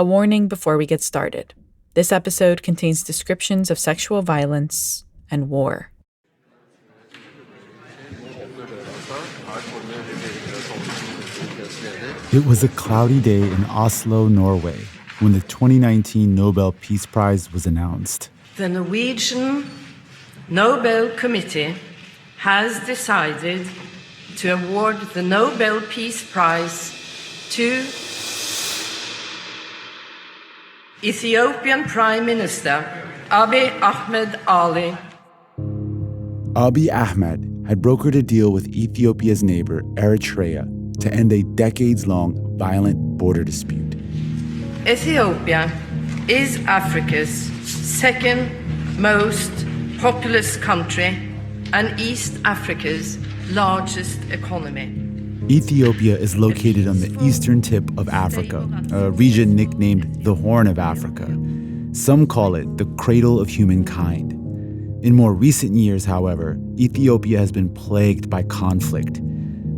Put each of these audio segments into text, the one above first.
A warning before we get started. This episode contains descriptions of sexual violence and war. It was a cloudy day in Oslo, Norway, when the 2019 Nobel Peace Prize was announced. The Norwegian Nobel Committee has decided to award the Nobel Peace Prize to Ethiopian Prime Minister Abiy Ahmed Ali. Abiy Ahmed had brokered a deal with Ethiopia's neighbor, Eritrea, to end a decades-long violent border dispute. Ethiopia is Africa's second most populous country and East Africa's largest economy. Ethiopia is located on the eastern tip of Africa, a region nicknamed the Horn of Africa. Some call it the cradle of humankind. In more recent years, however, Ethiopia has been plagued by conflict.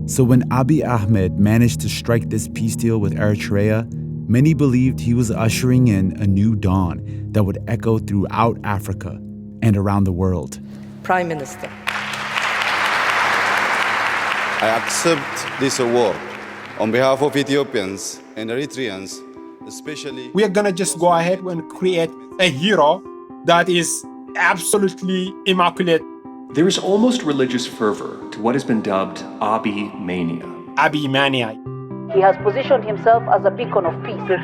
So when Abiy Ahmed managed to strike this peace deal with Eritrea, many believed he was ushering in a new dawn that would echo throughout Africa and around the world. Prime Minister. I accept this award on behalf of Ethiopians and Eritreans, especially. We are going to just go ahead and create a hero that is absolutely immaculate. There is almost religious fervor to what has been dubbed Abiy Mania. Abiy Mania. He has positioned himself as a beacon of peace. This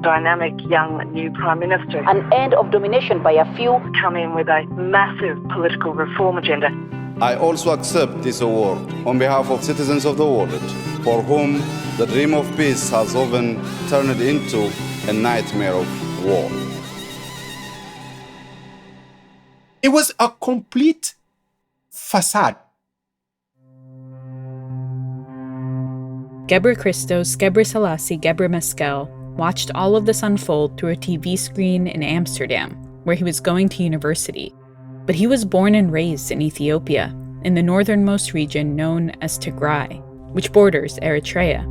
dynamic young new prime minister. An end of domination by a few. Come in with a massive political reform agenda. I also accept this award on behalf of citizens of the world, for whom the dream of peace has often turned into a nightmare of war. It was a complete facade. Gebre Christos Gebre Selassie Gebre Meskel watched all of this unfold through a TV screen in Amsterdam, where he was going to university. But he was born and raised in Ethiopia, in the northernmost region known as Tigray, which borders Eritrea.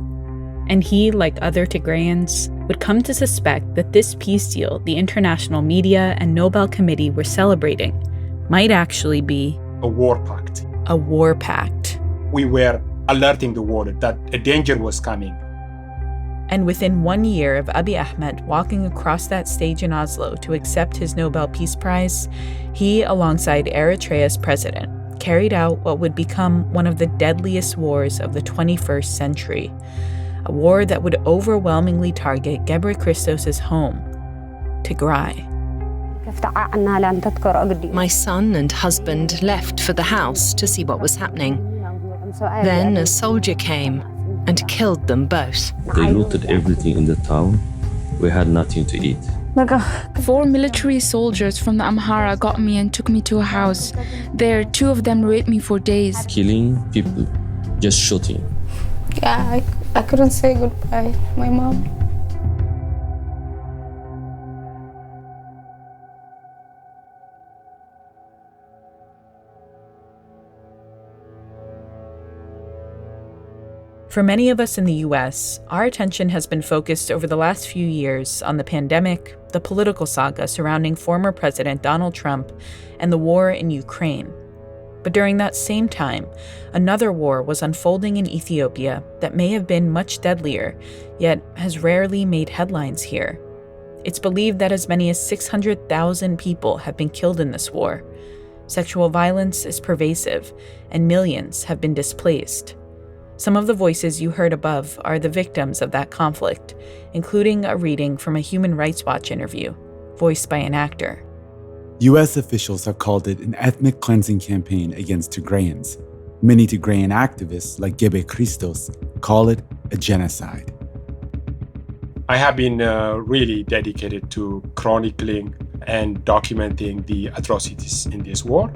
And he, like other Tigrayans, would come to suspect that this peace deal the international media and Nobel Committee were celebrating might actually be a war pact. A war pact. We were alerting the world that a danger was coming. And within 1 year of Abiy Ahmed walking across that stage in Oslo to accept his Nobel Peace Prize, he, alongside Eritrea's president, carried out what would become one of the deadliest wars of the 21st century, a war that would overwhelmingly target Gebre Christos' home, Tigray. My son and husband left for the house to see what was happening. Then a soldier came and killed them both. They looted everything in the town. We had nothing to eat. 4 military soldiers from the Amhara got me and took me to a house. There, 2 of them raped me for days. Killing people, just shooting. Yeah, I couldn't say goodbye to my mom. For many of us in the US, our attention has been focused over the last few years on the pandemic, the political saga surrounding former President Donald Trump, and the war in Ukraine. But during that same time, another war was unfolding in Ethiopia that may have been much deadlier, yet has rarely made headlines here. It's believed that as many as 600,000 people have been killed in this war. Sexual violence is pervasive, and millions have been displaced. Some of the voices you heard above are the victims of that conflict, including a reading from a Human Rights Watch interview, voiced by an actor. U.S. officials have called it an ethnic cleansing campaign against Tigrayans. Many Tigrayan activists, like Gebre Christos, call it a genocide. I have been really dedicated to chronicling and documenting the atrocities in this war.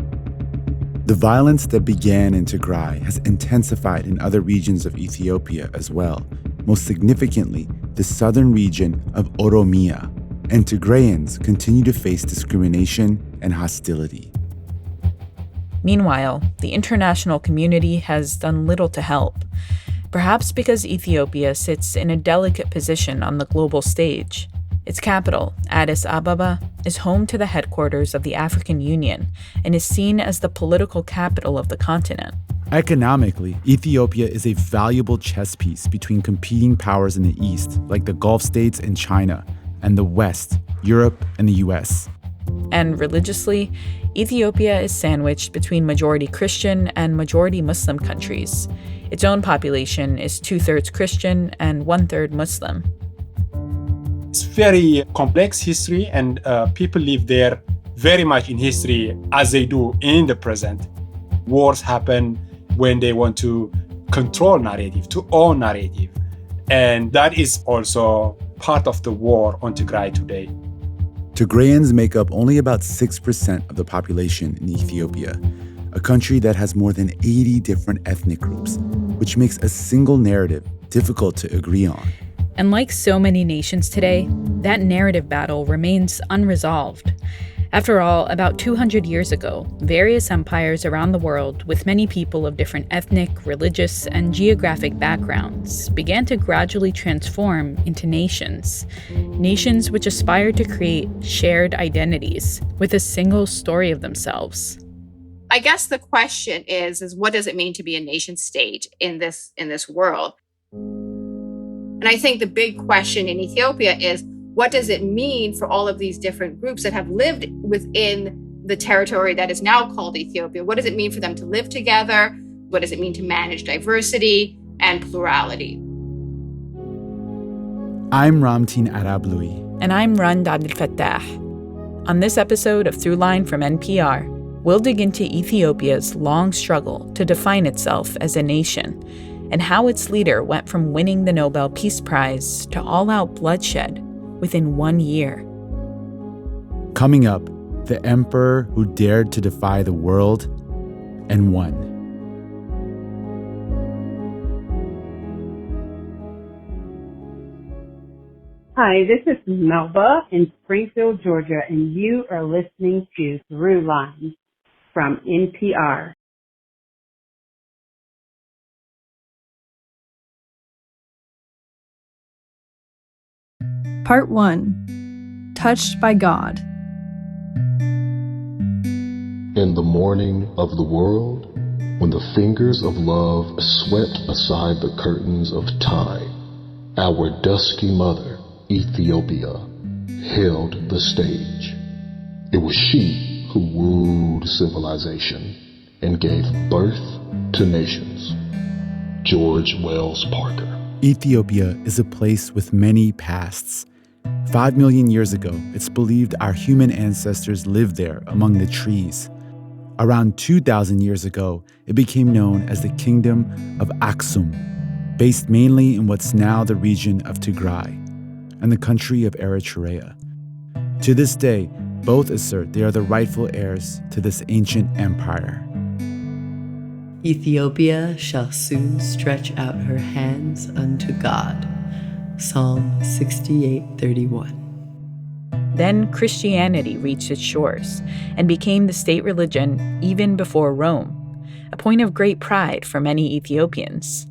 The violence that began in Tigray has intensified in other regions of Ethiopia as well, most significantly the southern region of Oromia, and Tigrayans continue to face discrimination and hostility. Meanwhile, the international community has done little to help. perhaps because Ethiopia sits in a delicate position on the global stage. Its capital, Addis Ababa, is home to the headquarters of the African Union and is seen as the political capital of the continent. Economically, Ethiopia is a valuable chess piece between competing powers in the East, like the Gulf states and China, and the West, Europe and the US. And religiously, Ethiopia is sandwiched between majority Christian and majority Muslim countries. Its own population is 2/3 Christian and 1/3 Muslim. It's very complex history, and people live there very much in history as they do in the present. Wars happen when they want to control narrative, to own narrative. And that is also part of the war on Tigray today. Tigrayans make up only about 6% of the population in Ethiopia, a country that has more than 80 different ethnic groups, which makes a single narrative difficult to agree on. And like so many nations today, that narrative battle remains unresolved. After all, about 200 years ago, various empires around the world with many people of different ethnic, religious, and geographic backgrounds began to gradually transform into nations. Nations which aspired to create shared identities with a single story of themselves. I guess the question is what does it mean to be a nation state in this world? And I think the big question in Ethiopia is, what does it mean for all of these different groups that have lived within the territory that is now called Ethiopia? What does it mean for them to live together? What does it mean to manage diversity and plurality? I'm Ramtin Arablouei. And I'm Rand Abdel Fattah. On this episode of Throughline from NPR, we'll dig into Ethiopia's long struggle to define itself as a nation and how its leader went from winning the Nobel Peace Prize to all-out bloodshed within 1 year. Coming up, the emperor who dared to defy the world and won. Hi, this is Melba in Springfield, Georgia, and you are listening to Throughline from NPR. Part 1. Touched by God. In the morning of the world, when the fingers of love swept aside the curtains of time, our dusky mother, Ethiopia, held the stage. It was she who wooed civilization and gave birth to nations. George Wells Parker. Ethiopia is a place with many pasts. 5 million years ago, it's believed our human ancestors lived there among the trees. Around 2,000 years ago, it became known as the Kingdom of Aksum, based mainly in what's now the region of Tigray and the country of Eritrea. To this day, both assert they are the rightful heirs to this ancient empire. Ethiopia shall soon stretch out her hands unto God. Psalm 68:31. Then Christianity reached its shores and became the state religion even before Rome, a point of great pride for many Ethiopians.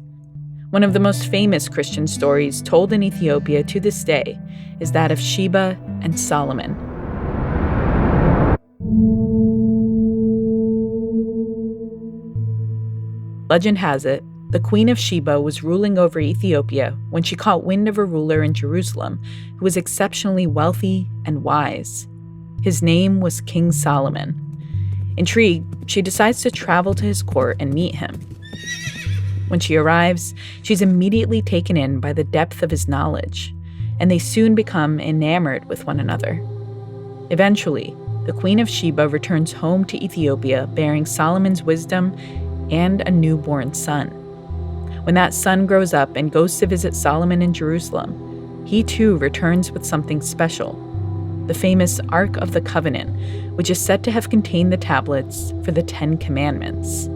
One of the most famous Christian stories told in Ethiopia to this day is that of Sheba and Solomon. Legend has it, the Queen of Sheba was ruling over Ethiopia when she caught wind of a ruler in Jerusalem who was exceptionally wealthy and wise. His name was King Solomon. Intrigued, she decides to travel to his court and meet him. When she arrives, she's immediately taken in by the depth of his knowledge, and they soon become enamored with one another. Eventually, the Queen of Sheba returns home to Ethiopia bearing Solomon's wisdom and a newborn son. When that son grows up and goes to visit Solomon in Jerusalem, he too returns with something special, the famous Ark of the Covenant, which is said to have contained the tablets for the 10 Commandments.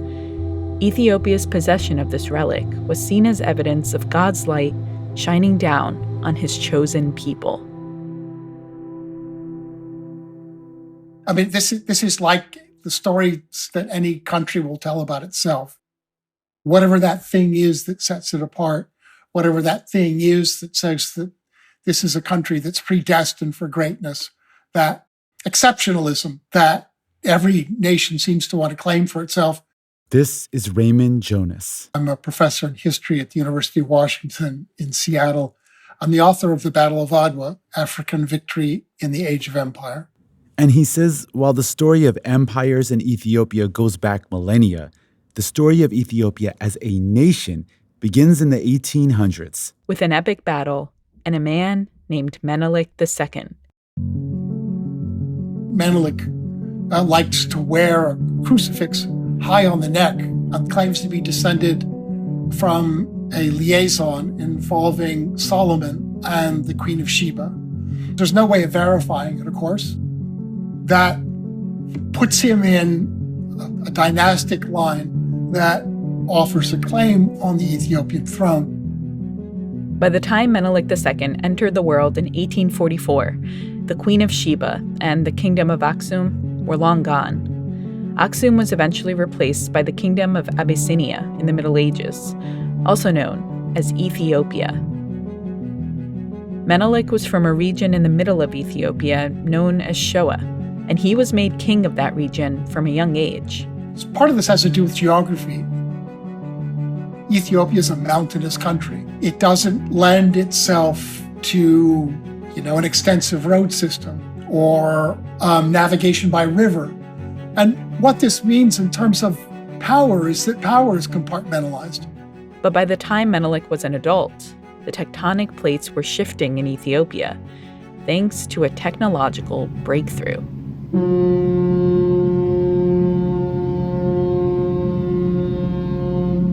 Ethiopia's possession of this relic was seen as evidence of God's light shining down on his chosen people. I mean, this is like the stories that any country will tell about itself. whatever that thing is that sets it apart, whatever that thing is that says that this is a country that's predestined for greatness, that exceptionalism that every nation seems to want to claim for itself. This is Raymond Jonas. I'm a professor in history at the University of Washington in Seattle. I'm the author of The Battle of Adwa, African Victory in the Age of Empire. And he says while the story of empires in Ethiopia goes back millennia, the story of Ethiopia as a nation begins in the 1800s. With an epic battle and a man named Menelik II. Menelik likes to wear a crucifix high on the neck and claims to be descended from a liaison involving Solomon and the Queen of Sheba. There's no way of verifying it, of course. That puts him in a dynastic line that offers a claim on the Ethiopian throne. By the time Menelik II entered the world in 1844, the Queen of Sheba and the Kingdom of Aksum were long gone. Aksum was eventually replaced by the Kingdom of Abyssinia in the Middle Ages, also known as Ethiopia. Menelik was from a region in the middle of Ethiopia known as Shoa, and he was made king of that region from a young age. Part of this has to do with geography. Ethiopia is a mountainous country. It doesn't lend itself to, an extensive road system or navigation by river. And what this means in terms of power is that power is compartmentalized. But by the time Menelik was an adult, the tectonic plates were shifting in Ethiopia, thanks to a technological breakthrough.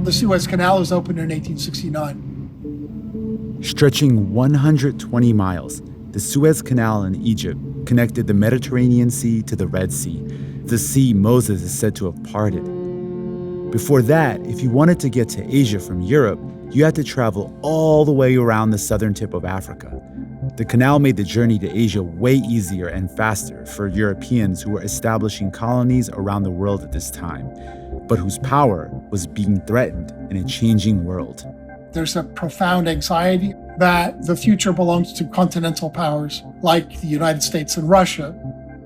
The Suez Canal was opened in 1869. Stretching 120 miles, the Suez Canal in Egypt connected the Mediterranean Sea to the Red Sea, the sea Moses is said to have parted. Before that, if you wanted to get to Asia from Europe, you had to travel all the way around the southern tip of Africa. The canal made the journey to Asia way easier and faster for Europeans who were establishing colonies around the world at this time, but whose power was being threatened in a changing world. There's a profound anxiety that the future belongs to continental powers like the United States and Russia,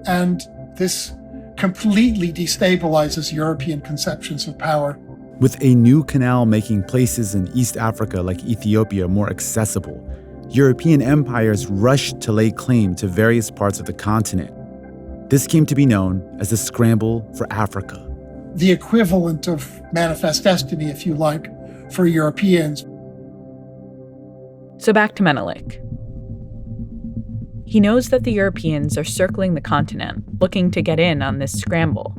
and this completely destabilizes European conceptions of power. With a new canal making places in East Africa like Ethiopia more accessible, European empires rushed to lay claim to various parts of the continent. This came to be known as the Scramble for Africa. The equivalent of manifest destiny, if you like, for Europeans. So back to Menelik. He knows that the Europeans are circling the continent, looking to get in on this scramble.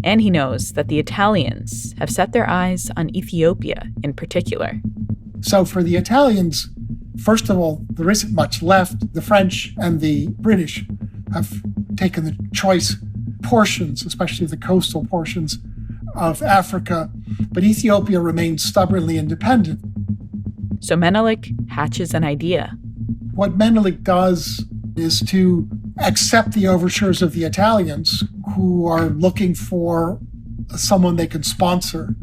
And he knows that the Italians have set their eyes on Ethiopia in particular. So for the Italians, first of all, there isn't much left. The French and the British have taken the choice portions, especially the coastal portions of Africa, but Ethiopia remains stubbornly independent. So Menelik hatches an idea. What Menelik does is to accept the overtures of the Italians, who are looking for someone they can sponsor.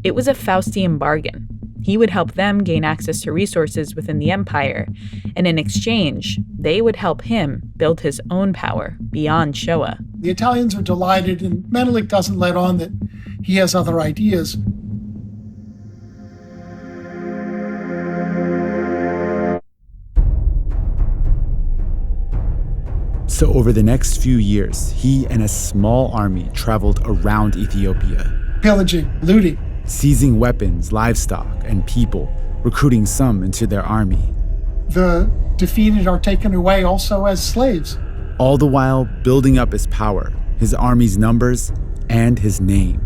It was a Faustian bargain. He would help them gain access to resources within the empire, and in exchange, they would help him build his own power beyond Shoa. The Italians are delighted, and Menelik doesn't let on that he has other ideas. So over the next few years, he and a small army traveled around Ethiopia. Pillaging, looting. Seizing weapons, livestock, and people, recruiting some into their army. The defeated are taken away also as slaves. All the while building up his power, his army's numbers, and his name.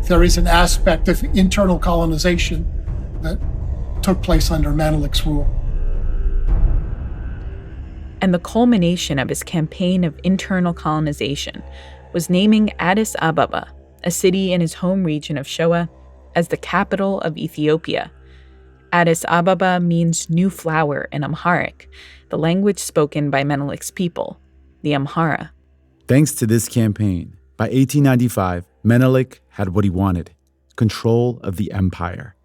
There is an aspect of internal colonization that took place under Menelik's rule. And the culmination of his campaign of internal colonization was naming Addis Ababa, a city in his home region of Shoa, as the capital of Ethiopia. Addis Ababa means new flower in Amharic, the language spoken by Menelik's people, the Amhara. Thanks to this campaign, by 1895, Menelik had what he wanted: control of the empire.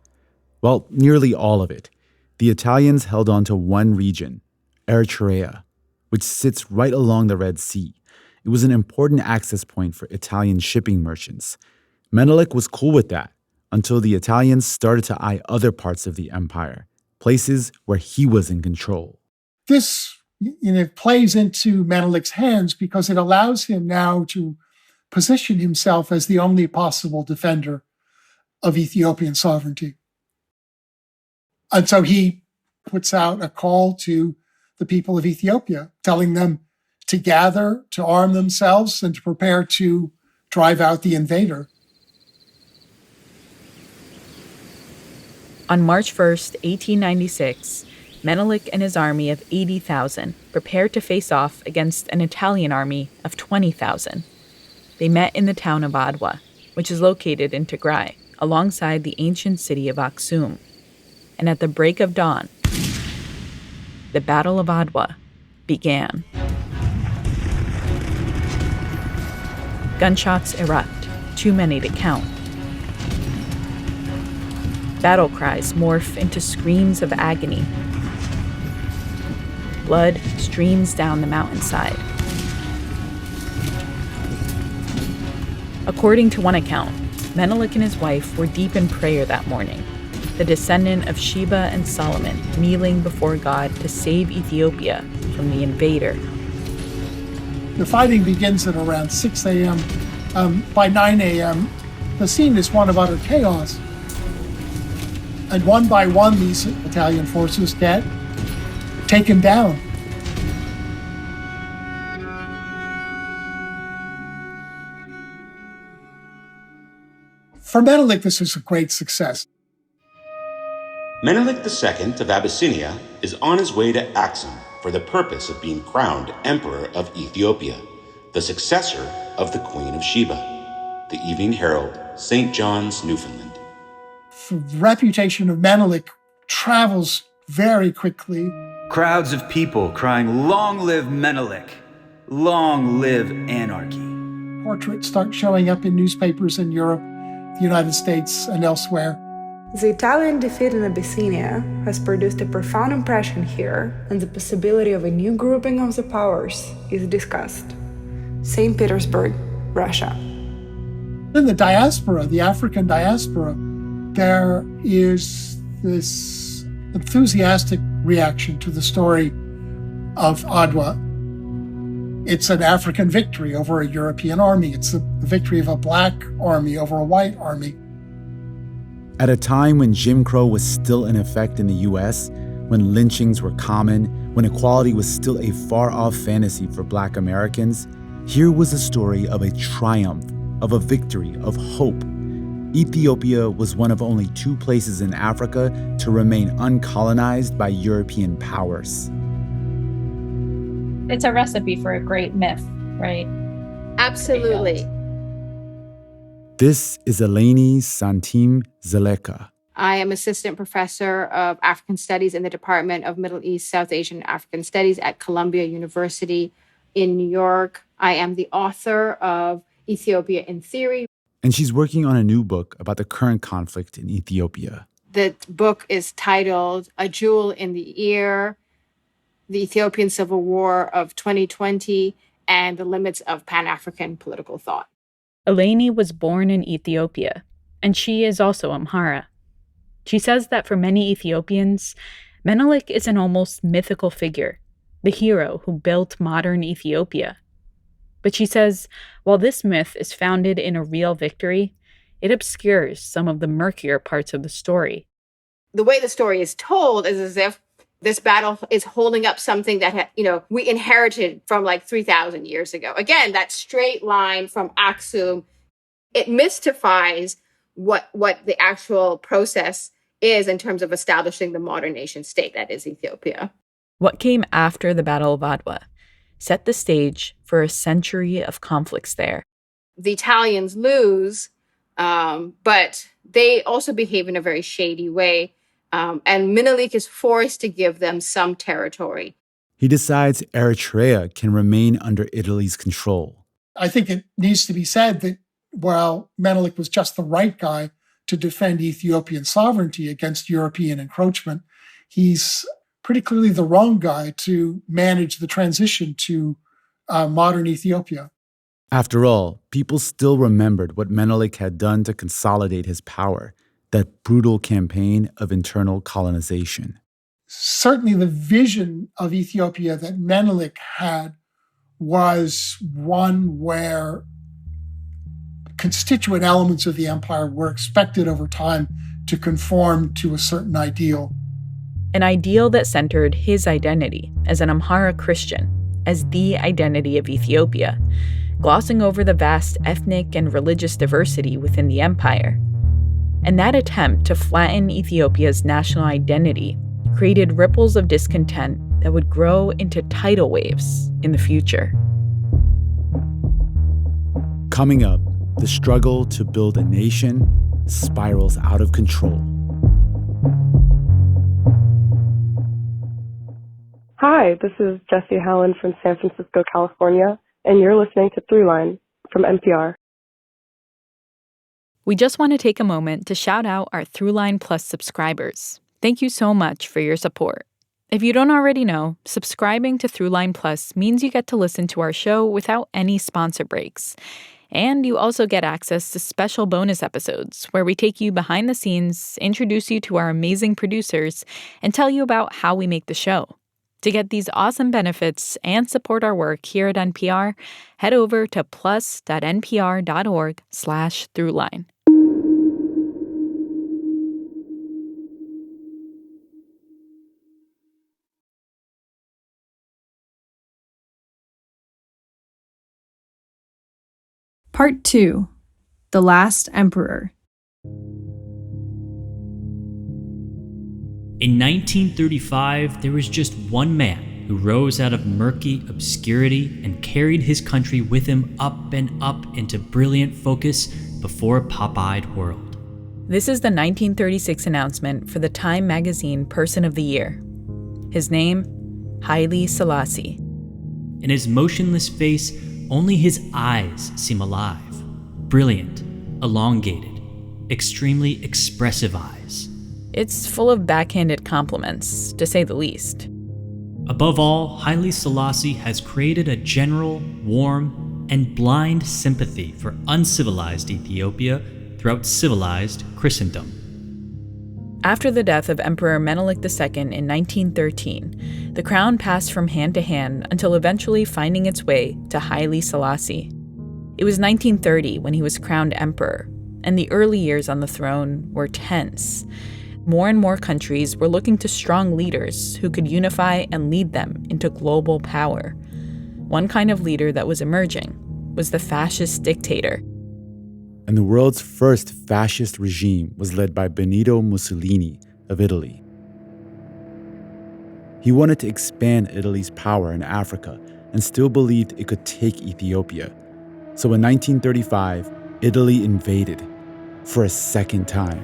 Well, nearly all of it. The Italians held on to one region, Eritrea, which sits right along the Red Sea. It was an important access point for Italian shipping merchants. Menelik was cool with that until the Italians started to eye other parts of the empire, places where he was in control. This plays into Menelik's hands because it allows him now to position himself as the only possible defender of Ethiopian sovereignty. And so he puts out a call to the people of Ethiopia, telling them to gather, to arm themselves, and to prepare to drive out the invader. On March 1st, 1896, Menelik and his army of 80,000 prepared to face off against an Italian army of 20,000. They met in the town of Adwa, which is located in Tigray, alongside the ancient city of Aksum. And at the break of dawn, the Battle of Adwa began. Gunshots erupt, too many to count. Battle cries morph into screams of agony. Blood streams down the mountainside. According to one account, Menelik and his wife were deep in prayer that morning, the descendant of Sheba and Solomon kneeling before God to save Ethiopia from the invader. The fighting begins at around 6 a.m. By 9 a.m., the scene is one of utter chaos. And one by one, these Italian forces get taken down. For Menelik, this is a great success. Menelik II of Abyssinia is on his way to Aksum for the purpose of being crowned Emperor of Ethiopia, the successor of the Queen of Sheba. The Evening Herald, St. John's, Newfoundland. The reputation of Menelik travels very quickly. Crowds of people crying, "Long live Menelik! Long live anarchy!" Portraits start showing up in newspapers in Europe, the United States, and elsewhere. The Italian defeat in Abyssinia has produced a profound impression here, and the possibility of a new grouping of the powers is discussed. St. Petersburg, Russia. In the diaspora, the African diaspora, there is this enthusiastic reaction to the story of Adwa. It's an African victory over a European army. It's the victory of a black army over a white army. At a time when Jim Crow was still in effect in the U.S., when lynchings were common, when equality was still a far-off fantasy for Black Americans, here was a story of a triumph, of a victory, of hope. Ethiopia was one of only 2 places in Africa to remain uncolonized by European powers. It's a recipe for a great myth, right? Absolutely. This is Eleni Santim Zeleka. I am assistant professor of African Studies in the Department of Middle East, South Asian, and African Studies at Columbia University in New York. I am the author of Ethiopia in Theory. And she's working on a new book about the current conflict in Ethiopia. The book is titled A Jewel in the Ear, The Ethiopian Civil War of 2020 and the Limits of Pan-African Political Thought. Eleni was born in Ethiopia, and she is also Amhara. She says that for many Ethiopians, Menelik is an almost mythical figure, the hero who built modern Ethiopia. But she says, while this myth is founded in a real victory, it obscures some of the murkier parts of the story. The way the story is told is as if this battle is holding up something that, we inherited from like 3,000 years ago. Again, that straight line from Aksum, it mystifies what the actual process is in terms of establishing the modern nation state that is Ethiopia. What came after the Battle of Adwa set the stage for a century of conflicts there. The Italians lose, but they also behave in a very shady way. And Menelik is forced to give them some territory. He decides Eritrea can remain under Italy's control. I think it needs to be said that while Menelik was just the right guy to defend Ethiopian sovereignty against European encroachment, he's pretty clearly the wrong guy to manage the transition to modern Ethiopia. After all, people still remembered what Menelik had done to consolidate his power, that brutal campaign of internal colonization. Certainly the vision of Ethiopia that Menelik had was one where constituent elements of the empire were expected over time to conform to a certain ideal. An ideal that centered his identity as an Amhara Christian as the identity of Ethiopia, glossing over the vast ethnic and religious diversity within the empire. And that attempt to flatten Ethiopia's national identity created ripples of discontent that would grow into tidal waves in the future. Coming up, the struggle to build a nation spirals out of control. Hi, this is Jessie Howland from San Francisco, California, and you're listening to Throughline from NPR. We just want to take a moment to shout out our Throughline Plus subscribers. Thank you so much for your support. If you don't already know, subscribing to Throughline Plus means you get to listen to our show without any sponsor breaks. And you also get access to special bonus episodes where we take you behind the scenes, introduce you to our amazing producers, and tell you about how we make the show. To get these awesome benefits and support our work here at NPR, head over to plus.npr.org/throughline. Part 2. The Last Emperor. In 1935, there was just one man who rose out of murky obscurity and carried his country with him up and up into brilliant focus before a pop-eyed world. This is the 1936 announcement for the Time magazine Person of the Year. His name, Haile Selassie. In his motionless face, only his eyes seem alive, brilliant, elongated, extremely expressive eyes. It's full of backhanded compliments, to say the least. Above all, Haile Selassie has created a general, warm, and blind sympathy for uncivilized Ethiopia throughout civilized Christendom. After the death of Emperor Menelik II in 1913, the crown passed from hand to hand until eventually finding its way to Haile Selassie. It was 1930 when he was crowned emperor, and the early years on the throne were tense. More and more countries were looking to strong leaders who could unify and lead them into global power. One kind of leader that was emerging was the fascist dictator. And the world's first fascist regime was led by Benito Mussolini of Italy. He wanted to expand Italy's power in Africa and still believed it could take Ethiopia. So in 1935, Italy invaded for a second time.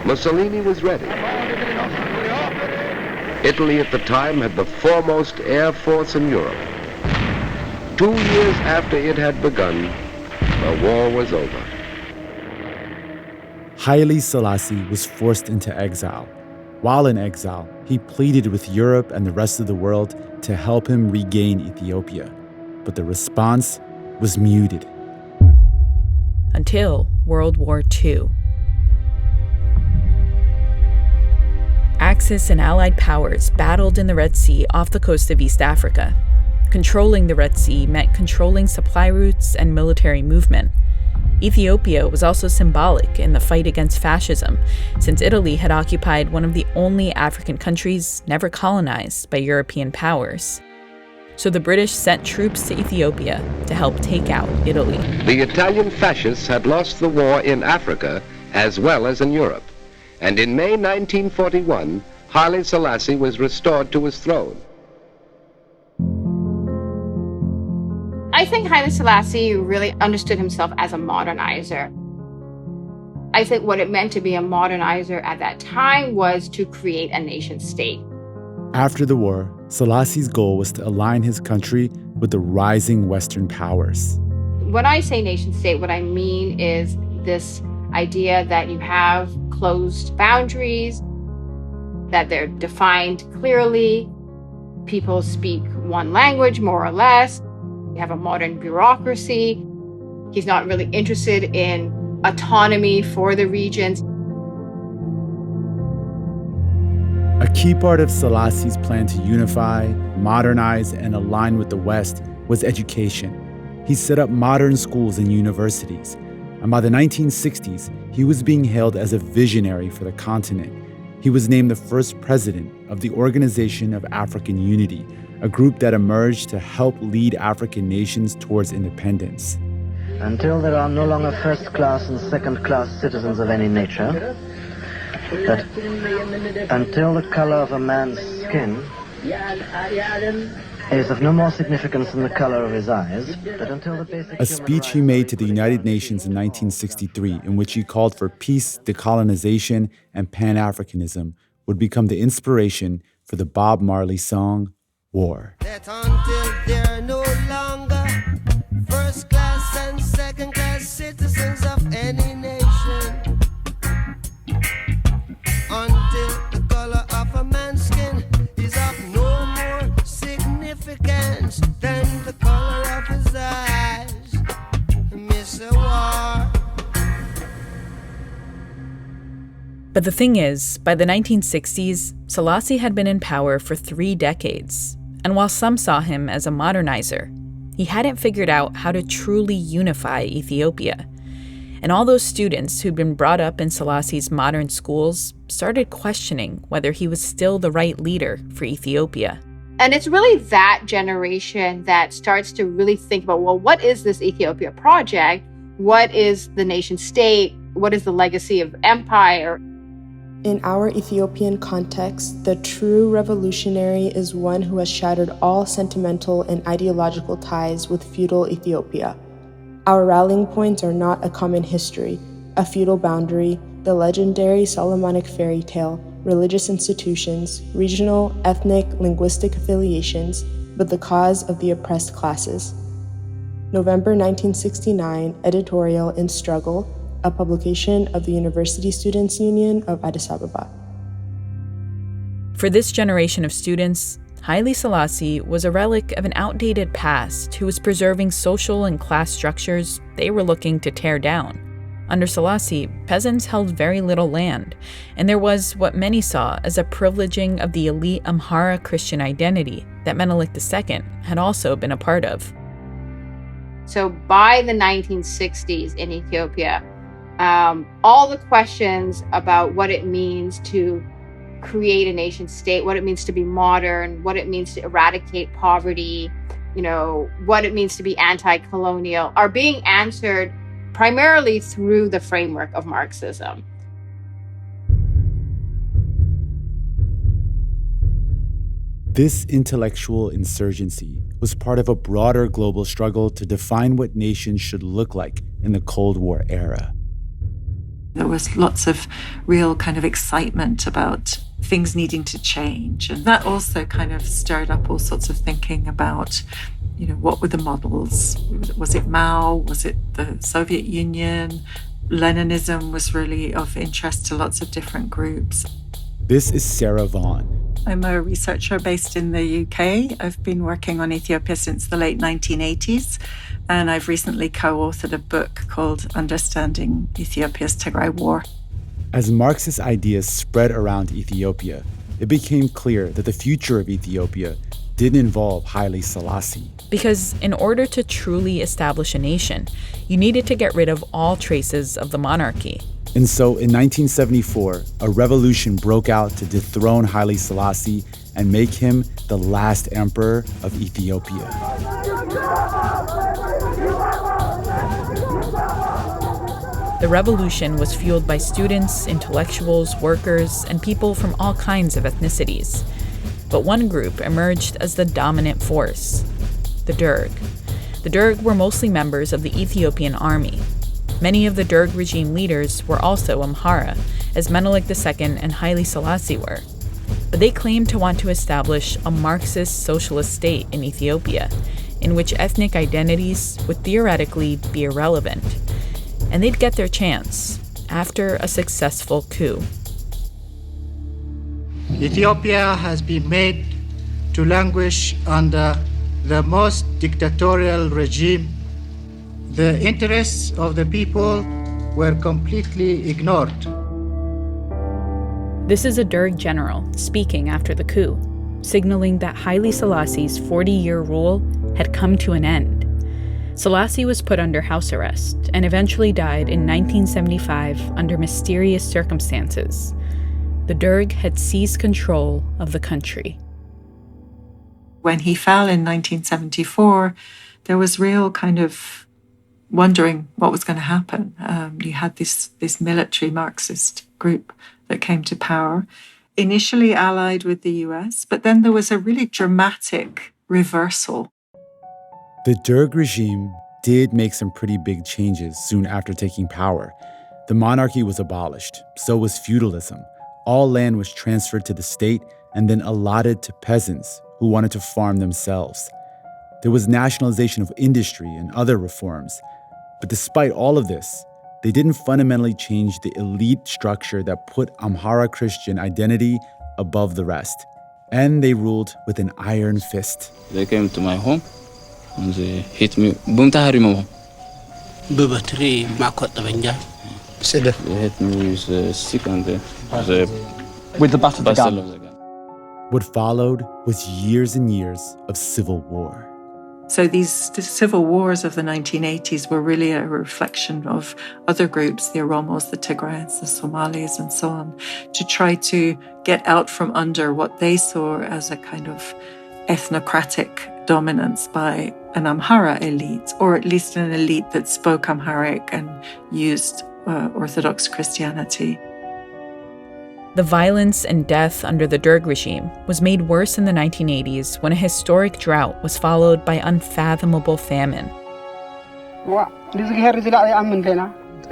Mussolini was ready. Italy at the time had the foremost air force in Europe. 2 years after it had begun, the war was over. Haile Selassie was forced into exile. While in exile, he pleaded with Europe and the rest of the world to help him regain Ethiopia. But the response was muted. Until World War II. Axis and allied powers battled in the Red Sea off the coast of East Africa. Controlling the Red Sea meant controlling supply routes and military movement. Ethiopia was also symbolic in the fight against fascism, since Italy had occupied one of the only African countries never colonized by European powers. So the British sent troops to Ethiopia to help take out Italy. The Italian fascists had lost the war in Africa as well as in Europe. And in May 1941, Haile Selassie was restored to his throne. I think Haile Selassie really understood himself as a modernizer. I think what it meant to be a modernizer at that time was to create a nation state. After the war, Selassie's goal was to align his country with the rising Western powers. When I say nation state, what I mean is this idea that you have closed boundaries, that they're defined clearly. People speak one language, more or less. You have a modern bureaucracy. He's not really interested in autonomy for the regions. A key part of Selassie's plan to unify, modernize, and align with the West was education. He set up modern schools and universities, and by the 1960s, he was being hailed as a visionary for the continent. He was named the first president of the Organization of African Unity, a group that emerged to help lead African nations towards independence. Until there are no longer first-class and second-class citizens of any nature, that until the color of a man's skin is of no more significance than the color of his eyes, that until the basic... A speech he made to the United Nations in 1963 in which he called for peace, decolonization, and Pan-Africanism would become the inspiration for the Bob Marley song, War. That until there are no longer first-class and second-class citizens of any nation, until the color of a man's skin is of no more significance than the color of his eyes, Mr. War. But the thing is, by the 1960s, Selassie had been in power for 3 decades. And while some saw him as a modernizer, he hadn't figured out how to truly unify Ethiopia. And all those students who'd been brought up in Selassie's modern schools started questioning whether he was still the right leader for Ethiopia. And it's really that generation that starts to really think about, well, what is this Ethiopia project? What is the nation state? What is the legacy of empire? In our Ethiopian context, the true revolutionary is one who has shattered all sentimental and ideological ties with feudal Ethiopia. Our rallying points are not a common history, a feudal boundary, the legendary Solomonic fairy tale, religious institutions, regional, ethnic, linguistic affiliations, but the cause of the oppressed classes. November 1969, editorial in Struggle, a publication of the University Students' Union of Addis Ababa. For this generation of students, Haile Selassie was a relic of an outdated past who was preserving social and class structures they were looking to tear down. Under Selassie, peasants held very little land, and there was what many saw as a privileging of the elite Amhara Christian identity that Menelik II had also been a part of. So by the 1960s in Ethiopia, all the questions about what it means to create a nation state, what it means to be modern, what it means to eradicate poverty, what it means to be anti-colonial, are being answered primarily through the framework of Marxism. This intellectual insurgency was part of a broader global struggle to define what nations should look like in the Cold War era. There was lots of real kind of excitement about things needing to change. And that also kind of stirred up all sorts of thinking about, what were the models? Was it Mao? Was it the Soviet Union? Leninism was really of interest to lots of different groups. This is Sarah Vaughan. I'm a researcher based in the UK. I've been working on Ethiopia since the late 1980s, and I've recently co-authored a book called Understanding Ethiopia's Tigray War. As Marxist ideas spread around Ethiopia, it became clear that the future of Ethiopia didn't involve Haile Selassie. Because in order to truly establish a nation, you needed to get rid of all traces of the monarchy. And so in 1974, a revolution broke out to dethrone Haile Selassie and make him the last emperor of Ethiopia. The revolution was fueled by students, intellectuals, workers, and people from all kinds of ethnicities. But one group emerged as the dominant force, the Derg. The Derg were mostly members of the Ethiopian army. Many of the Derg regime leaders were also Amhara, as Menelik II and Haile Selassie were. But they claimed to want to establish a Marxist socialist state in Ethiopia, in which ethnic identities would theoretically be irrelevant. And they'd get their chance, after a successful coup. Ethiopia has been made to languish under the most dictatorial regime. The interests of the people were completely ignored. This is a Derg general speaking after the coup, signaling that Haile Selassie's 40-year rule had come to an end. Selassie was put under house arrest and eventually died in 1975 under mysterious circumstances. The Derg had seized control of the country. When he fell in 1974, there was real kind of wondering what was going to happen. You had this military Marxist group that came to power, initially allied with the US, but then there was a really dramatic reversal. The Derg regime did make some pretty big changes soon after taking power. The monarchy was abolished, so was feudalism. All land was transferred to the state and then allotted to peasants who wanted to farm themselves. There was nationalization of industry and other reforms. But despite all of this, they didn't fundamentally change the elite structure that put Amhara Christian identity above the rest. And they ruled with an iron fist. They came to my home and they hit me. They hit me with a stick and with the butt of the gun. What followed was years and years of civil war. So the civil wars of the 1980s were really a reflection of other groups, the Oromos, the Tigrayans, the Somalis, and so on, to try to get out from under what they saw as a kind of ethnocratic dominance by an Amhara elite, or at least an elite that spoke Amharic and used Orthodox Christianity. The violence and death under the Derg regime was made worse in the 1980s when a historic drought was followed by unfathomable famine. They're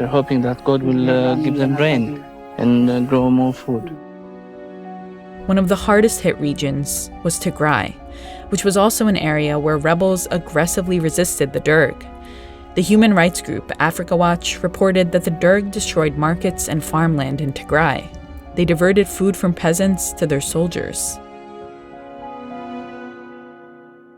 hoping that God will give them rain and grow more food. One of the hardest hit regions was Tigray, which was also an area where rebels aggressively resisted the Derg. The human rights group Africa Watch reported that the Derg destroyed markets and farmland in Tigray. They diverted food from peasants to their soldiers.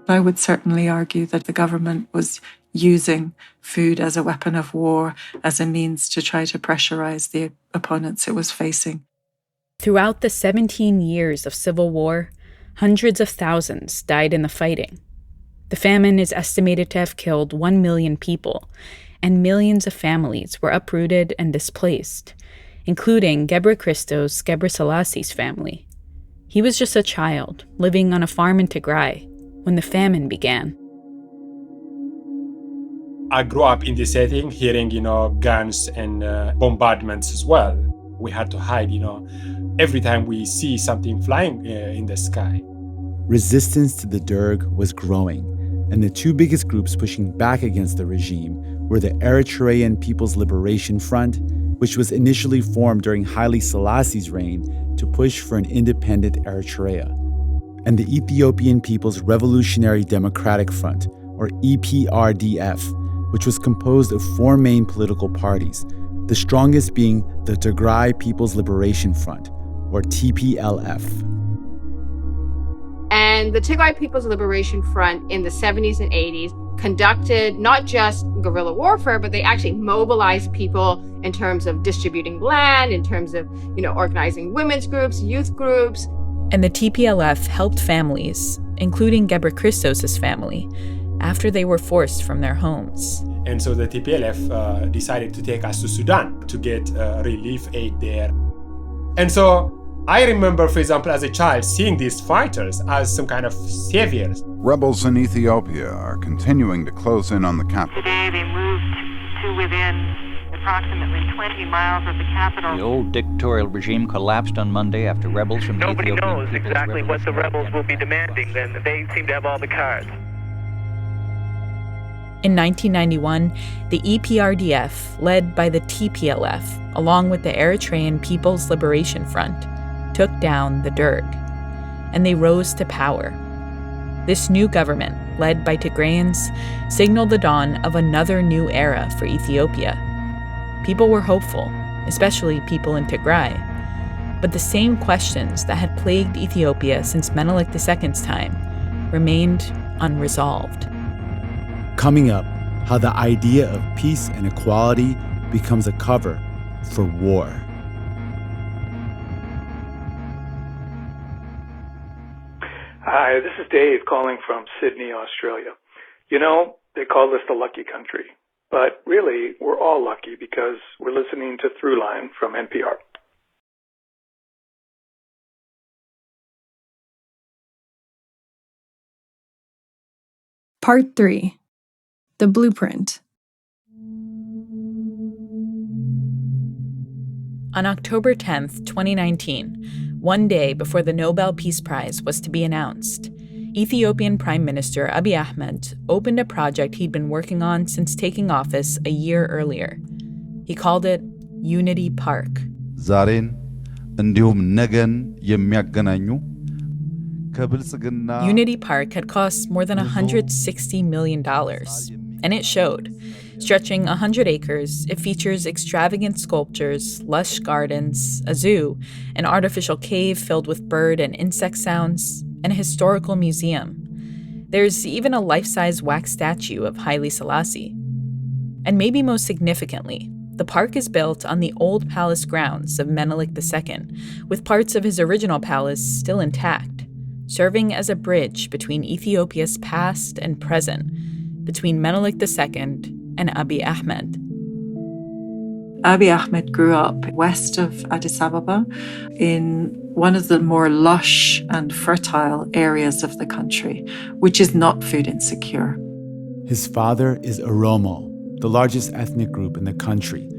I would certainly argue that the government was using food as a weapon of war, as a means to try to pressurize the opponents it was facing. Throughout the 17 years of civil war, hundreds of thousands died in the fighting. The famine is estimated to have killed 1 million people, and millions of families were uprooted and displaced, including Gebre Christos Gebre Selassie's family. He was just a child living on a farm in Tigray when the famine began. I grew up in this setting, hearing, guns and bombardments as well. We had to hide, every time we see something flying in the sky. Resistance to the Derg was growing, and the two biggest groups pushing back against the regime were the Eritrean People's Liberation Front, which was initially formed during Haile Selassie's reign to push for an independent Eritrea, and the Ethiopian People's Revolutionary Democratic Front, or EPRDF, which was composed of four main political parties, the strongest being the Tigray People's Liberation Front, or TPLF. And the Tigray People's Liberation Front in the 70s and 80s conducted not just guerrilla warfare, but they actually mobilized people in terms of distributing land, in terms of, organizing women's groups, youth groups. And the TPLF helped families, including Gebre Christos' family, after they were forced from their homes. And so the TPLF decided to take us to Sudan to get relief aid there. And so I remember, for example, as a child, seeing these fighters as some kind of saviors. Rebels in Ethiopia are continuing to close in on the capital. Today they moved to within approximately 20 miles of the capital. The old dictatorial regime collapsed on Monday after rebels from the Nobody Ethiopian knows exactly what the rebels will be demanding, then they seem to have all the cards. In 1991, the EPRDF, led by the TPLF, along with the Eritrean People's Liberation Front, took down the Derg, and they rose to power. This new government, led by Tigrayans, signaled the dawn of another new era for Ethiopia. People were hopeful, especially people in Tigray. But the same questions that had plagued Ethiopia since Menelik II's time remained unresolved. Coming up, how the idea of peace and equality becomes a cover for war. Hi, this is Dave calling from Sydney, Australia. You know, they call this the lucky country, but really, we're all lucky because we're listening to Throughline from NPR. Part 3. The Blueprint. On October 10th, 2019, one day before the Nobel Peace Prize was to be announced, Ethiopian Prime Minister Abiy Ahmed opened a project he'd been working on since taking office a year earlier. He called it Unity Park. ዛሬን እንዲሁም ነገን የሚያገናኙ Unity Park had cost more than $160 million, and it showed. Stretching 100 acres, it features extravagant sculptures, lush gardens, a zoo, an artificial cave filled with bird and insect sounds, and a historical museum. There's even a life-size wax statue of Haile Selassie. And maybe most significantly, the park is built on the old palace grounds of Menelik II, with parts of his original palace still intact, serving as a bridge between Ethiopia's past and present, between Menelik II and Abiy Ahmed. Abiy Ahmed grew up west of Addis Ababa in one of the more lush and fertile areas of the country, which is not food insecure. His father is Oromo, the largest ethnic group in the country.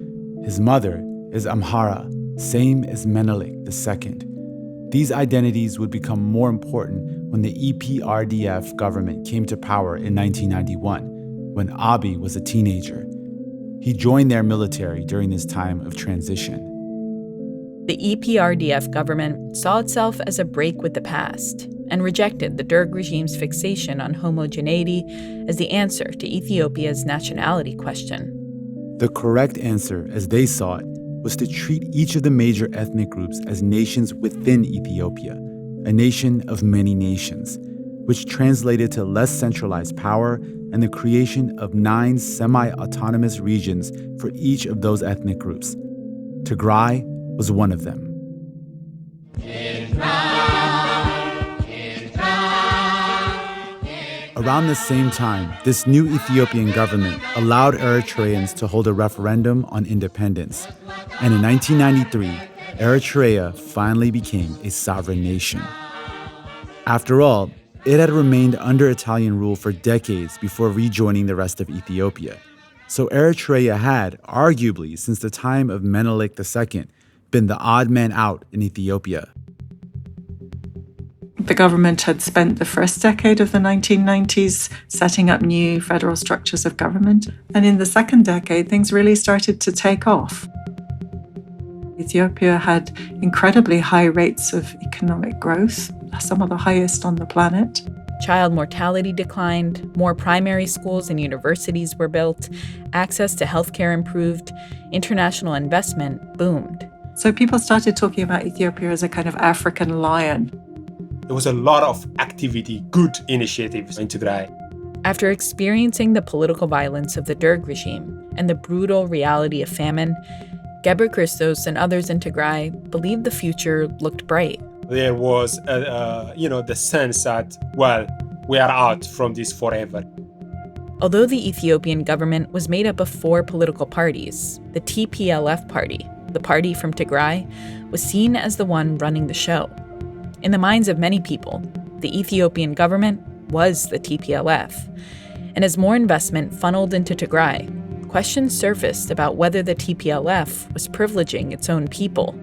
His mother is Amhara, same as Menelik II. These identities would become more important when the EPRDF government came to power in 1991, when Abiy was a teenager. He joined their military during this time of transition. The EPRDF government saw itself as a break with the past and rejected the Derg regime's fixation on homogeneity as the answer to Ethiopia's nationality question. The correct answer, as they saw it, was to treat each of the major ethnic groups as nations within Ethiopia, a nation of many nations, which translated to less centralized power and the creation of 9 semi-autonomous regions for each of those ethnic groups. Tigray was one of them. Around the same time, this new Ethiopian government allowed Eritreans to hold a referendum on independence. And in 1993, Eritrea finally became a sovereign nation. After all, it had remained under Italian rule for decades before rejoining the rest of Ethiopia. So Eritrea had, arguably since the time of Menelik II, been the odd man out in Ethiopia. The government had spent the first decade of the 1990s setting up new federal structures of government. And in the second decade, things really started to take off. Ethiopia had incredibly high rates of economic growth, some of the highest on the planet. Child mortality declined, more primary schools and universities were built, access to healthcare improved, international investment boomed. So people started talking about Ethiopia as a kind of African lion. There was a lot of activity, good initiatives in Tigray. After experiencing the political violence of the Derg regime and the brutal reality of famine, Gebre Christos and others in Tigray believed the future looked bright. There was, the sense that, well, we are out from this forever. Although the Ethiopian government was made up of 4 political parties, the TPLF party, the party from Tigray, was seen as the one running the show. In the minds of many people, the Ethiopian government was the TPLF. And as more investment funneled into Tigray, questions surfaced about whether the TPLF was privileging its own people.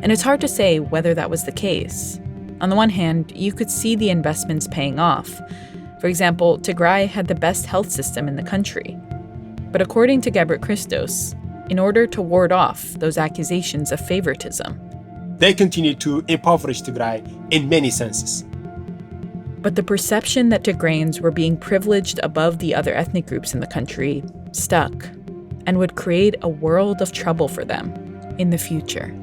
And it's hard to say whether that was the case. On the one hand, you could see the investments paying off. For example, Tigray had the best health system in the country. But according to Gebre Christos, in order to ward off those accusations of favoritism, they continued to impoverish Tigray in many senses. But the perception that Tigrayans were being privileged above the other ethnic groups in the country stuck and would create a world of trouble for them, in the future.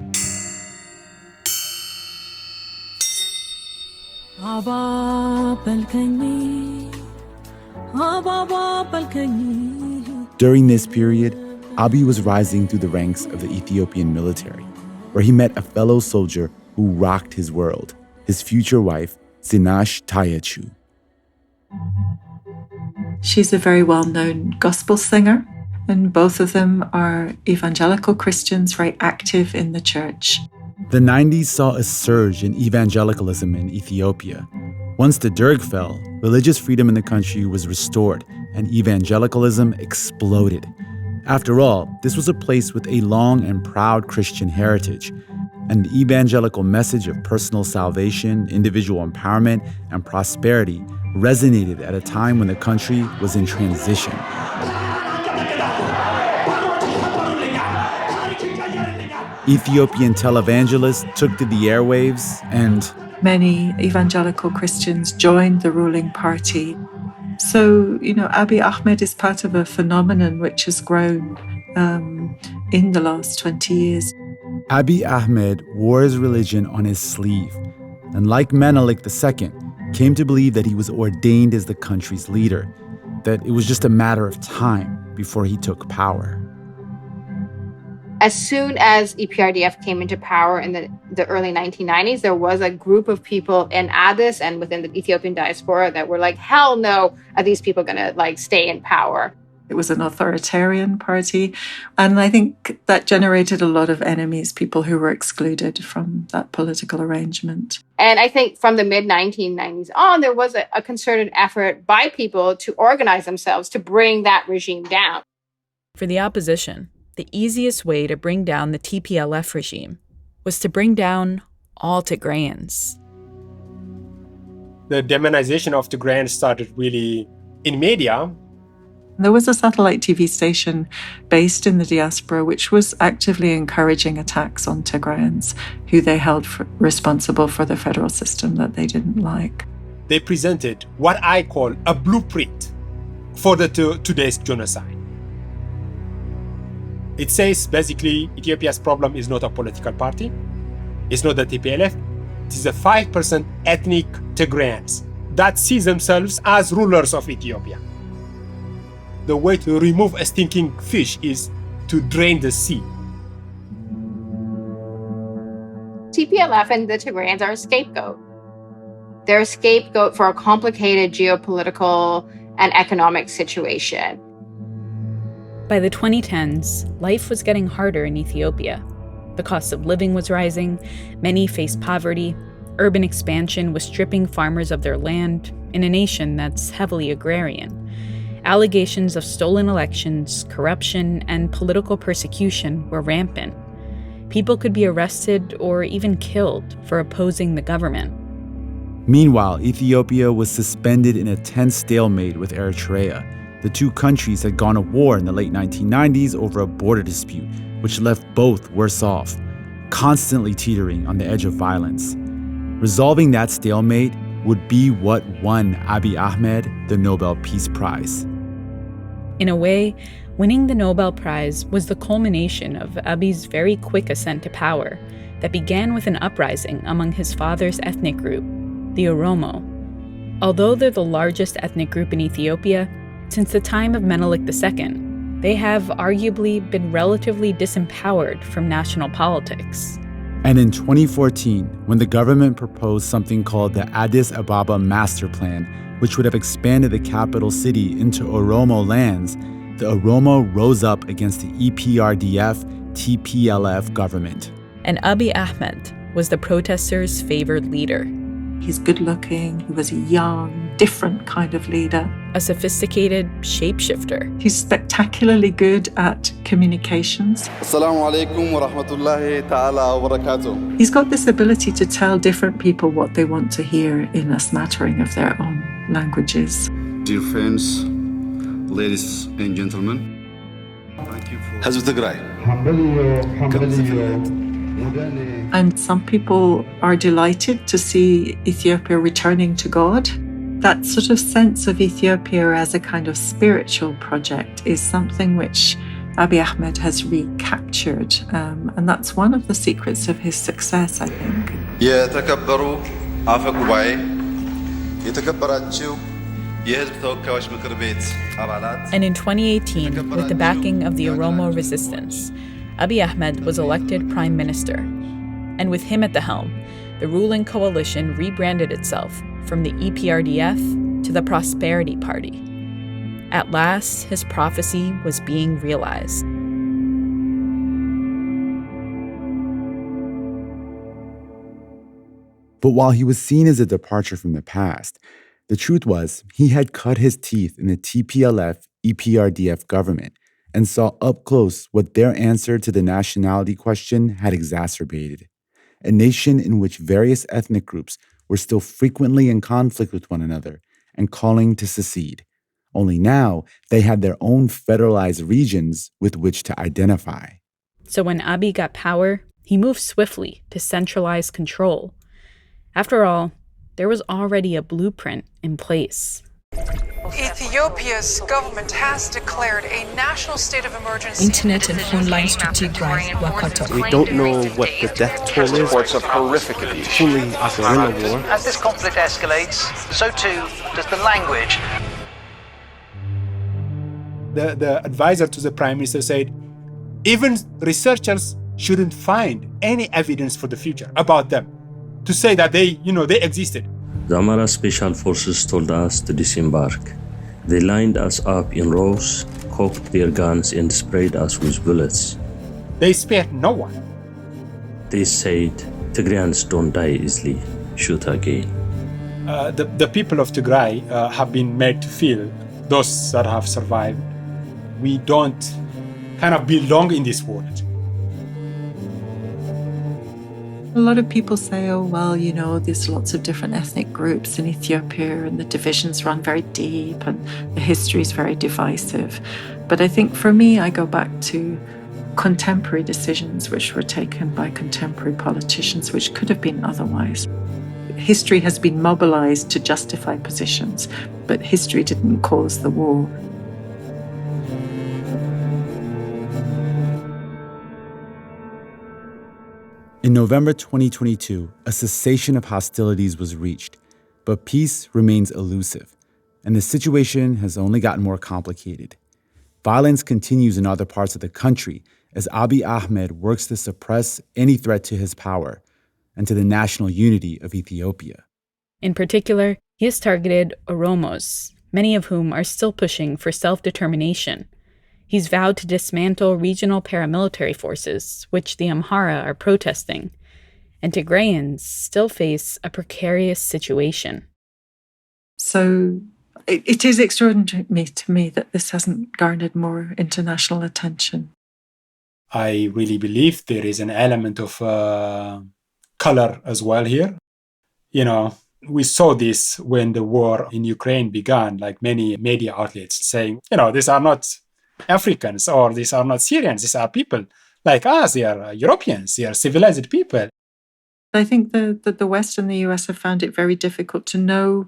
During this period, Abiy was rising through the ranks of the Ethiopian military, where he met a fellow soldier who rocked his world, his future wife, Zinash Tayachu. She's a very well-known gospel singer, and both of them are evangelical Christians, very active in the church. The 90s saw a surge in evangelicalism in Ethiopia. Once the Derg fell, religious freedom in the country was restored and evangelicalism exploded. After all, this was a place with a long and proud Christian heritage, and the evangelical message of personal salvation, individual empowerment, and prosperity resonated at a time when the country was in transition. Ethiopian televangelists took to the airwaves and many evangelical Christians joined the ruling party. So, Abiy Ahmed is part of a phenomenon which has grown in the last 20 years. Abiy Ahmed wore his religion on his sleeve, and like Menelik II, came to believe that he was ordained as the country's leader, that it was just a matter of time before he took power. As soon as EPRDF came into power in the early 1990s, there was a group of people in Addis and within the Ethiopian diaspora that were like, hell no, are these people going to stay in power? It was an authoritarian party. And I think that generated a lot of enemies, people who were excluded from that political arrangement. And I think from the mid-1990s on, there was a concerted effort by people to organize themselves to bring that regime down. For the opposition, the easiest way to bring down the TPLF regime was to bring down all Tigrayans. The demonization of Tigrayans started really in media. There was a satellite TV station based in the diaspora which was actively encouraging attacks on Tigrayans, who they held responsible for the federal system that they didn't like. They presented what I call a blueprint for the today's genocide. It says basically Ethiopia's problem is not a political party, it's not the TPLF, it is the 5% ethnic Tigrayans that see themselves as rulers of Ethiopia. The way to remove a stinking fish is to drain the sea. TPLF and the Tigrayans are a scapegoat. They're a scapegoat for a complicated geopolitical and economic situation. By the 2010s, life was getting harder in Ethiopia. The cost of living was rising, many faced poverty, urban expansion was stripping farmers of their land in a nation that's heavily agrarian. Allegations of stolen elections, corruption, and political persecution were rampant. People could be arrested or even killed for opposing the government. Meanwhile, Ethiopia was suspended in a tense stalemate with Eritrea. The two countries had gone to war in the late 1990s over a border dispute, which left both worse off, constantly teetering on the edge of violence. Resolving that stalemate would be what won Abiy Ahmed the Nobel Peace Prize. In a way, winning the Nobel Prize was the culmination of Abiy's very quick ascent to power that began with an uprising among his father's ethnic group, the Oromo. Although they're the largest ethnic group in Ethiopia, since the time of Menelik II, they have arguably been relatively disempowered from national politics. And in 2014, when the government proposed something called the Addis Ababa Master Plan, which would have expanded the capital city into Oromo lands, the Oromo rose up against the EPRDF-TPLF government. And Abiy Ahmed was the protesters' favored leader. He's good-looking, he was a young, different kind of leader. A sophisticated shapeshifter. He's spectacularly good at communications. Assalamu alaikum wa rahmatullahi ta'ala wa barakatuh. He's got this ability to tell different people what they want to hear in a smattering of their own languages. Dear friends, ladies and gentlemen, thank you for Hazb Tigray. And some people are delighted to see Ethiopia returning to God. That sort of sense of Ethiopia as a kind of spiritual project is something which Abiy Ahmed has recaptured. And that's one of the secrets of his success, I think. የተከበሩ አፈ ጉባኤ የተከበራችሁ የሕዝብ ተወካዮች ምክር ቤት አባላት And in 2018, with the backing of the Oromo resistance, Abiy Ahmed was elected prime minister. And with him at the helm, the ruling coalition rebranded itself from the EPRDF to the Prosperity Party. At last, his prophecy was being realized. But while he was seen as a departure from the past, the truth was he had cut his teeth in the TPLF-EPRDF government and saw up close what their answer to the nationality question had exacerbated. A nation in which various ethnic groups were still frequently in conflict with one another and calling to secede. Only now, they had their own federalized regions with which to identify. So when Abiy got power, he moved swiftly to centralize control. After all, there was already a blueprint in place. Ethiopia's government has declared a national state of emergency. Internet and phone lines to Tigray were cut off. We don't know what the death toll is. Reports of horrific abuse. Fully a guerrilla war. As this conflict escalates, so too does the language. The advisor to the prime minister said, even researchers shouldn't find any evidence for the future about them to say that they existed. The Amara Special Forces told us to disembark. They lined us up in rows, cocked their guns, and sprayed us with bullets. They spared no one. They said, Tigrayans don't die easily. Shoot again. The people of Tigray have been made to feel, those that have survived, we don't kind of belong in this world. A lot of people say, oh, well, there's lots of different ethnic groups in Ethiopia and the divisions run very deep and the history is very divisive. But I think for me, I go back to contemporary decisions which were taken by contemporary politicians, which could have been otherwise. History has been mobilized to justify positions, but history didn't cause the war. In November 2022, a cessation of hostilities was reached, but peace remains elusive, and the situation has only gotten more complicated. Violence continues in other parts of the country as Abiy Ahmed works to suppress any threat to his power and to the national unity of Ethiopia. In particular, he has targeted Oromos, many of whom are still pushing for self-determination. He's vowed to dismantle regional paramilitary forces, which the Amhara are protesting, and Tigrayans still face a precarious situation. So it is extraordinary to me that this hasn't garnered more international attention. I really believe there is an element of color as well here. We saw this when the war in Ukraine began, like many media outlets saying, these are not Africans or these are not Syrians, these are people like us, they are Europeans, they are civilized people. I think that the West and the US have found it very difficult to know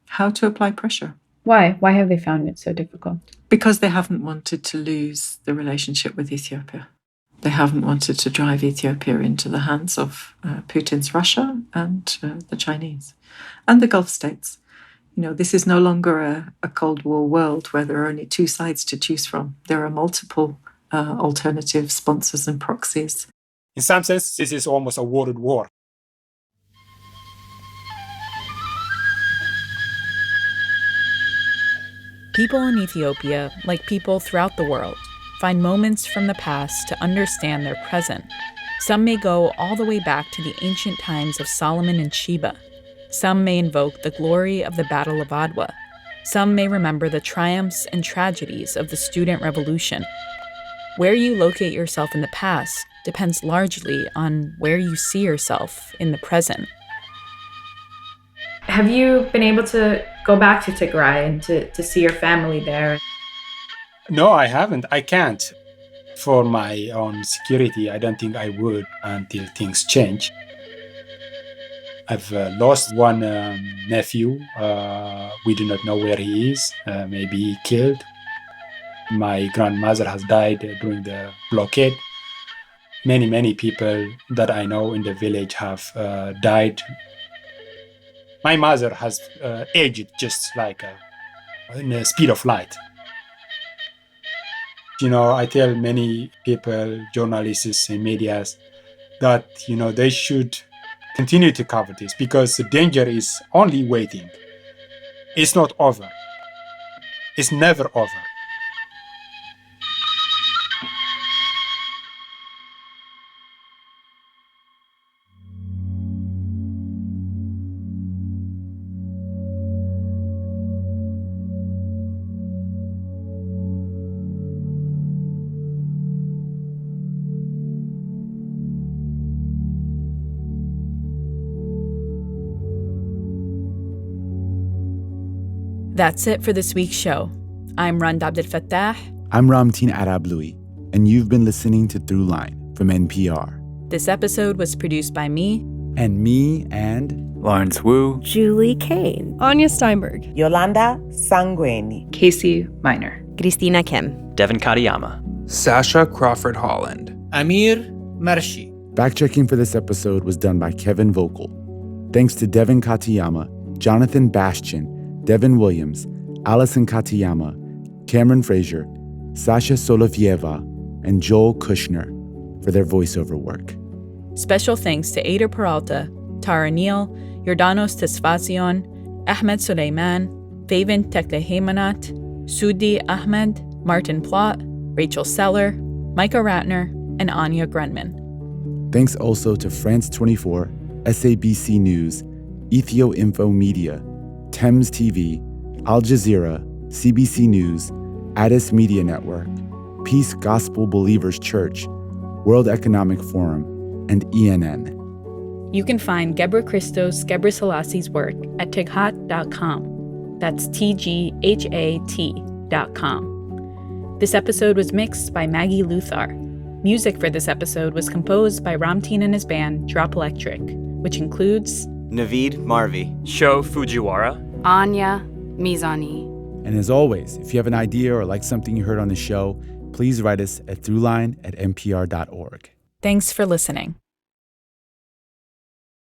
how to apply pressure. Why? Why have they found it so difficult? Because they haven't wanted to lose the relationship with Ethiopia. They haven't wanted to drive Ethiopia into the hands of Putin's Russia and the Chinese and the Gulf states. This is no longer a Cold War world where there are only two sides to choose from. There are multiple alternative sponsors and proxies. In some sense, this is almost a world war. People in Ethiopia, like people throughout the world, find moments from the past to understand their present. Some may go all the way back to the ancient times of Solomon and Sheba. Some may invoke the glory of the Battle of Adwa. Some may remember the triumphs and tragedies of the student revolution. Where you locate yourself in the past depends largely on where you see yourself in the present. Have you been able to go back to Tigray and to see your family there? No, I haven't. I can't. For my own security, I don't think I would until things change. I've lost one nephew. We do not know where he is. Maybe killed. My grandmother has died during the blockade. Many people that I know in the village have died. My mother has aged just like in the speed of light. I tell many people, journalists and medias, that, they should continue to cover this because the danger is only waiting. It's not over. It's never over. That's it for this week's show. I'm Rand Abdel Fattah. I'm Ramteen Arablouei, and you've been listening to Throughline from NPR. This episode was produced by me. And me and... Lawrence Wu. Julie Kane. Anya Steinberg. Yolanda Sangweni. Casey Miner. Christina Kim. Devin Katayama. Sasha Crawford Holland. Amir Marshi. Fact-checking for this episode was done by Kevin Vogel. Thanks to Devin Katayama, Jonathan Bastian, Devin Williams, Allison Katayama, Cameron Frazier, Sasha Solovyeva, and Joel Kushner for their voiceover work. Special thanks to Ada Peralta, Tara Neal, Yordanos Tesfazion, Ahmed Suleiman, Faven Tekleheimanat, Sudi Ahmed, Martin Plott, Rachel Seller, Micah Ratner, and Anya Grunman. Thanks also to France 24, SABC News, Ethio Info Media, Thames TV, Al Jazeera, CBC News, Addis Media Network, Peace Gospel Believers Church, World Economic Forum, and ENN. You can find Gebra Christos Gebrselasie's work at tighat.com. That's TGHAT.com. This episode was mixed by Maggie Luthar. Music for this episode was composed by Ramteen and his band Drop Electric, which includes Naveed Marvi, Sho Fujiwara, Anya Mizani. And as always, if you have an idea or like something you heard on the show, please write us at throughline@npr.org. Thanks for listening.